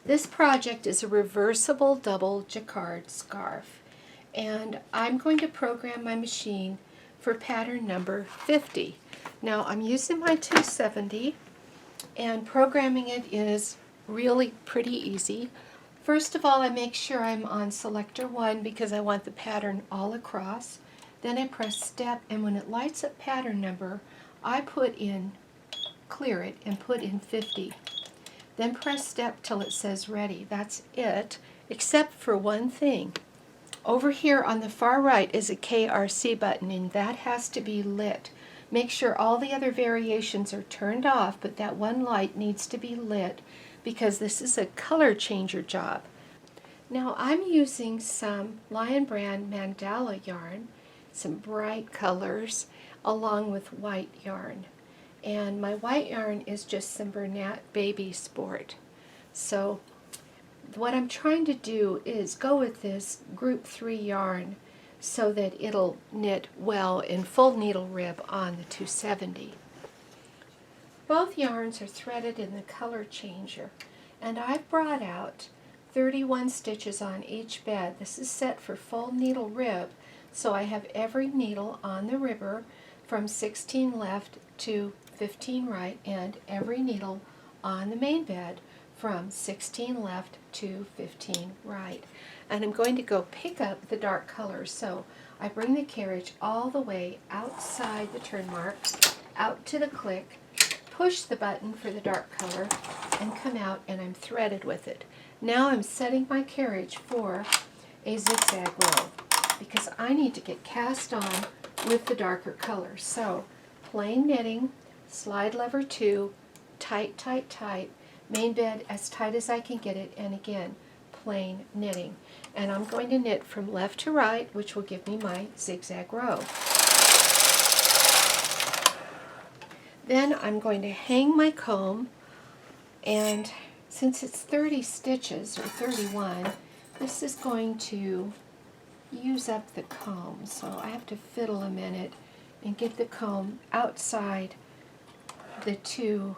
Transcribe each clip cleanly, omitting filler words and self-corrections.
This project is a reversible double jacquard scarf, and I'm going to program my machine for pattern number 50. Now I'm using my 270, and programming it is really pretty easy. First of all, I make sure I'm on selector 1 because I want the pattern all across. Then I press step, and when it lights up pattern number, I clear it and put in 50. Then press step till it says ready. That's it, except for one thing. Over here on the far right is a KRC button, and that has to be lit. Make sure all the other variations are turned off, but that one light needs to be lit because this is a color changer job. Now I'm using some Lion Brand Mandala yarn, some bright colors, along with white yarn. And my white yarn is just some Bernat Baby Sport. So what I'm trying to do is go with this group 3 yarn so that it'll knit well in full needle rib on the 270. Both yarns are threaded in the color changer, and I've brought out 31 stitches on each bed. This is set for full needle rib, so I have every needle on the ribber from 16 left to 15 right, and every needle on the main bed from 16 left to 15 right. And I'm going to go pick up the dark colors. So I bring the carriage all the way outside the turn mark, out to the click, push the button for the dark color, and come out, and I'm threaded with it. Now I'm setting my carriage for a zigzag row because I need to get cast on with the darker color. So plain knitting, slide lever 2, tight, tight, tight, main bed as tight as I can get it, and again, plain knitting. And I'm going to knit from left to right, which will give me my zigzag row. Then I'm going to hang my comb, and since it's 30 stitches, or 31, this is going to use up the comb. So I have to fiddle a minute and get the comb outside the 2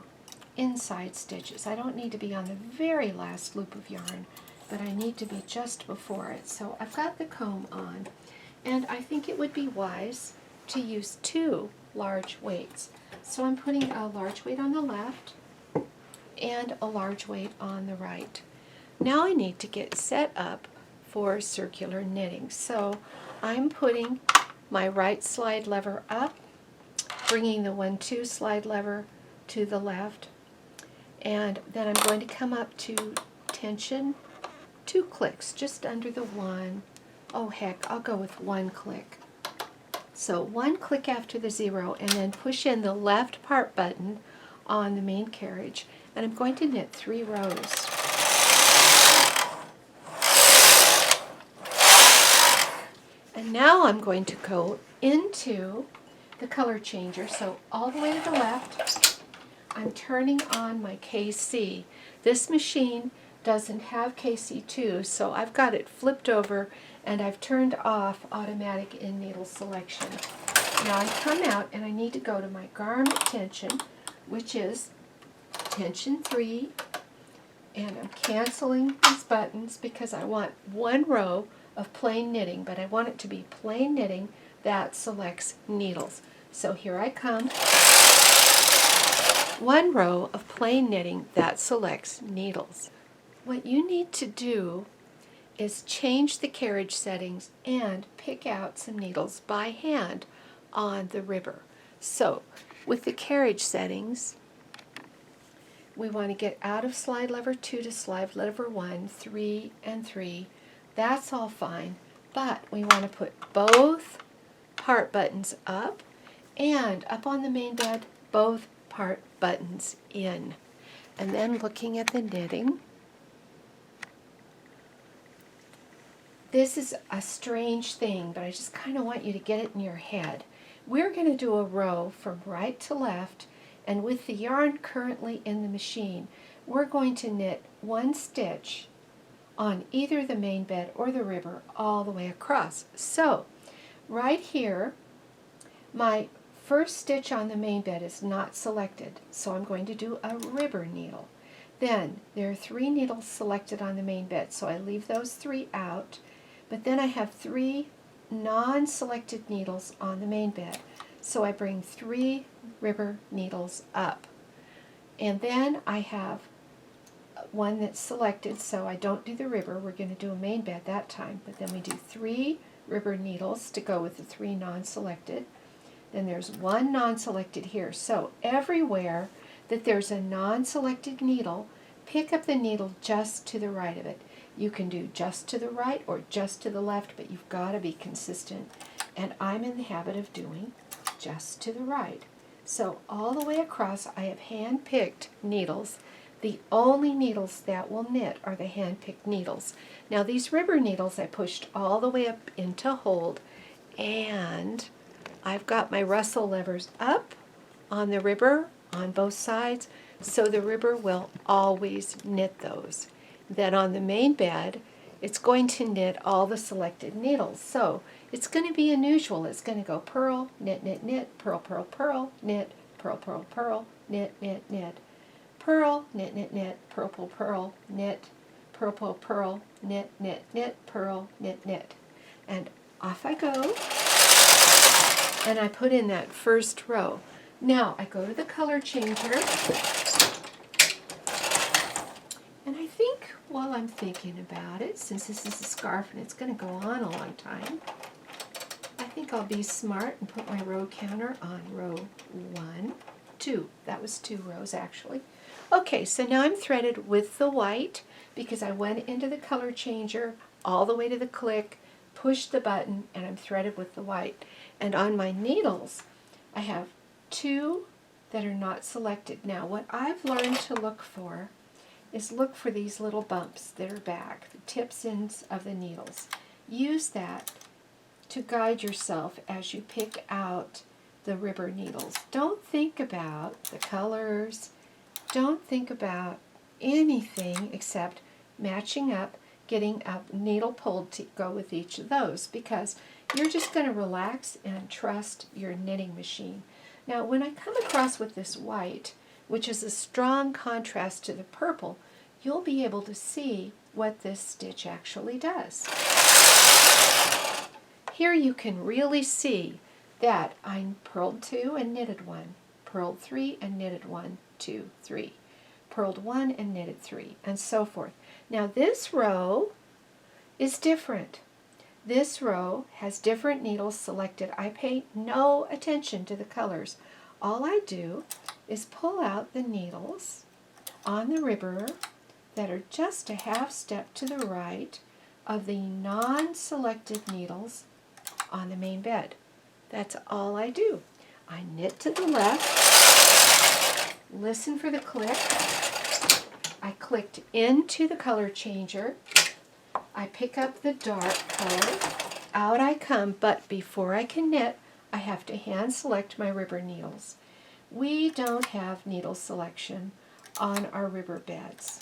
inside stitches. I don't need to be on the very last loop of yarn, but I need to be just before it. So I've got the comb on, and I think it would be wise to use 2 large weights. So I'm putting a large weight on the left and a large weight on the right. Now I need to get set up for circular knitting. So I'm putting my right slide lever up, bringing the 1-2 slide lever to the left, and then I'm going to come up to tension 2 clicks, just under the 1. Oh heck, I'll go with 1 click. So 1 click after the 0, and then push in the left part button on the main carriage, and I'm going to knit 3 rows. And now I'm going to go into the color changer, so all the way to the left, I'm turning on my KC. This machine doesn't have KC2, so I've got it flipped over, and I've turned off automatic in needle selection. Now I come out, and I need to go to my garment tension, which is tension 3, and I'm canceling these buttons because I want 1 row of plain knitting, but I want it to be plain knitting that selects needles. So here I come. 1 row of plain knitting that selects needles. What you need to do is change the carriage settings and pick out some needles by hand on the ribber. So with the carriage settings, we want to get out of slide lever 2 to slide lever 1, 3 and 3. That's all fine, but we want to put both part buttons up, and up on the main bed, both part buttons in. And then looking at the knitting, this is a strange thing, but I just kind of want you to get it in your head. We're going to do a row from right to left, and with the yarn currently in the machine, we're going to knit 1 stitch on either the main bed or the ribber all the way across. So right here, my first stitch on the main bed is not selected, so I'm going to do a ribber needle. Then there are 3 needles selected on the main bed, so I leave those 3 out. But then I have 3 non-selected needles on the main bed, so I bring 3 ribber needles up. And then I have one that's selected, so I don't do the ribber. We're going to do a main bed that time, but then we do 3 ribber needles to go with the 3 non-selected. Then there's 1 non-selected here. So everywhere that there's a non-selected needle, pick up the needle just to the right of it. You can do just to the right or just to the left, but you've got to be consistent. And I'm in the habit of doing just to the right. So all the way across, I have hand-picked needles. The only needles that will knit are the hand-picked needles. Now these ribber needles I pushed all the way up into hold, and I've got my Russell levers up on the ribber on both sides, so the ribber will always knit those. Then on the main bed, it's going to knit all the selected needles. So it's going to be unusual. It's going to go purl, knit, knit, knit, purl, purl, purl, knit, purl, purl, purl, knit, knit, knit, purl, knit, knit, knit, purl, purl, purl, knit, purl, purl, purl, knit, knit, knit, purl, knit, knit. And off I go, and I put in that first row. Now I go to the color changer, and I think while I'm thinking about it, since this is a scarf and it's going to go on a long time, I think I'll be smart and put my row counter on row 1, 2. That was 2 rows actually. Okay, so now I'm threaded with the white because I went into the color changer all the way to the click, pushed the button, and I'm threaded with the white. And on my needles, I have 2 that are not selected. Now what I've learned to look for is look for these little bumps that are back, the tips ends of the needles. Use that to guide yourself as you pick out the ribber needles. Don't think about the colors. Don't think about anything except matching up, getting a needle pulled to go with each of those, because you're just going to relax and trust your knitting machine. Now when I come across with this white, which is a strong contrast to the purple, you'll be able to see what this stitch actually does. Here you can really see that I purled 2 and knitted 1, purled 3 and knitted 1, 2, 3, purled 1 and knitted 3, and so forth. Now this row is different. This row has different needles selected. I pay no attention to the colors. All I do is pull out the needles on the ribber that are just a half step to the right of the non-selected needles on the main bed. That's all I do. I knit to the left, listen for the click. I clicked into the color changer. I pick up the dark color. Out I come, but before I can knit, I have to hand select my ribber needles. We don't have needle selection on our ribber beds,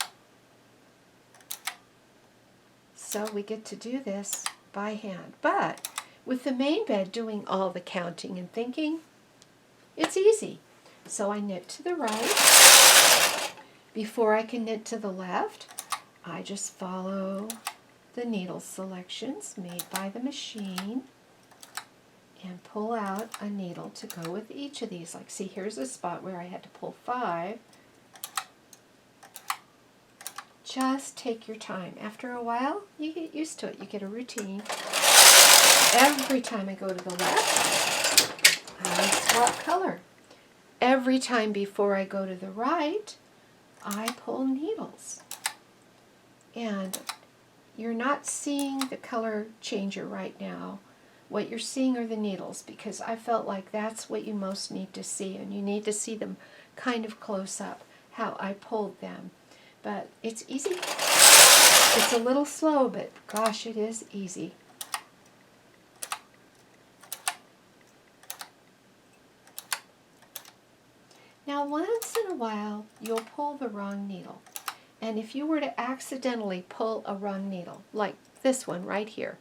so we get to do this by hand. But with the main bed doing all the counting and thinking, it's easy. So I knit to the right. Before I can knit to the left, I just follow the needle selections made by the machine and pull out a needle to go with each of these. Like, see, here's a spot where I had to pull 5. Just take your time. After a while, you get used to it. You get a routine. Every time I go to the left, I swap color. Every time before I go to the right, I pull needles. And you're not seeing the color changer right now. What you're seeing are the needles, because I felt like that's what you most need to see, and you need to see them kind of close up, how I pulled them. But it's easy. It's a little slow, but gosh, it is easy. Now once in a while, you'll pull the wrong needle. And if you were to accidentally pull a wrong needle, like this one right here,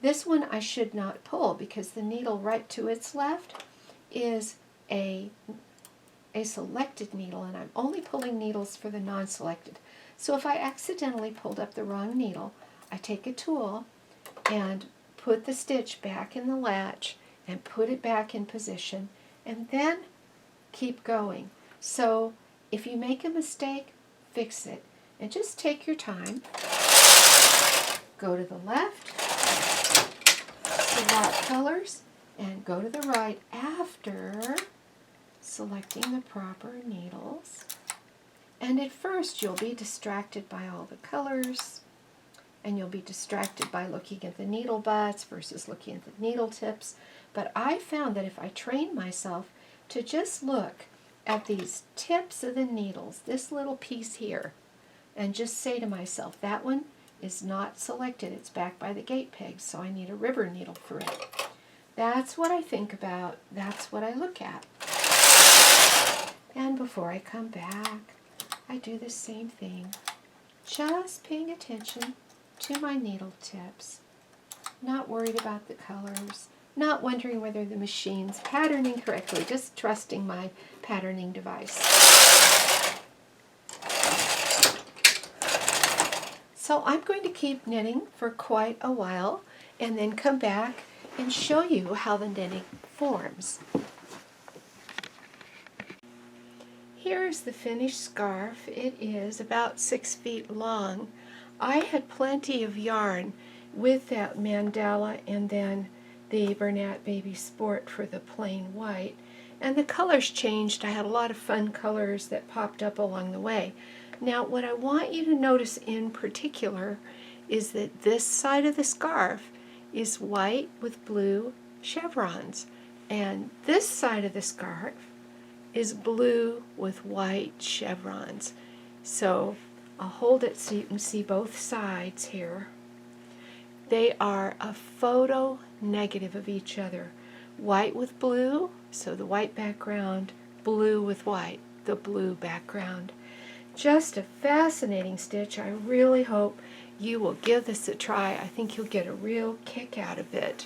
this one I should not pull because the needle right to its left is a a selected needle, and I'm only pulling needles for the non-selected. So if I accidentally pulled up the wrong needle, I take a tool and put the stitch back in the latch and put it back in position, and then keep going. So if you make a mistake, fix it. And just take your time. Go to the left, select colors, and go to the right after selecting the proper needles. And at first you'll be distracted by all the colors, and you'll be distracted by looking at the needle butts versus looking at the needle tips. But I found that if I train myself to just look at these tips of the needles, this little piece here, and just say to myself, that one is not selected, it's back by the gate peg, so I need a river needle for it. That's what I think about, that's what I look at. And before I come back, I do the same thing, just paying attention to my needle tips, not worried about the colors, not wondering whether the machine's patterning correctly, just trusting my patterning device. So I'm going to keep knitting for quite a while and then come back and show you how the knitting forms. Here's the finished scarf. It is about 6 feet long. I had plenty of yarn with that mandala and then the Bernat Baby Sport for the plain white. And the colors changed. I had a lot of fun colors that popped up along the way. Now what I want you to notice in particular is that this side of the scarf is white with blue chevrons, and this side of the scarf is blue with white chevrons. So I'll hold it so you can see both sides here. They are a photo negative of each other. White with blue, so the white background, blue with white, the blue background. Just a fascinating stitch. I really hope you will give this a try. I think you'll get a real kick out of it.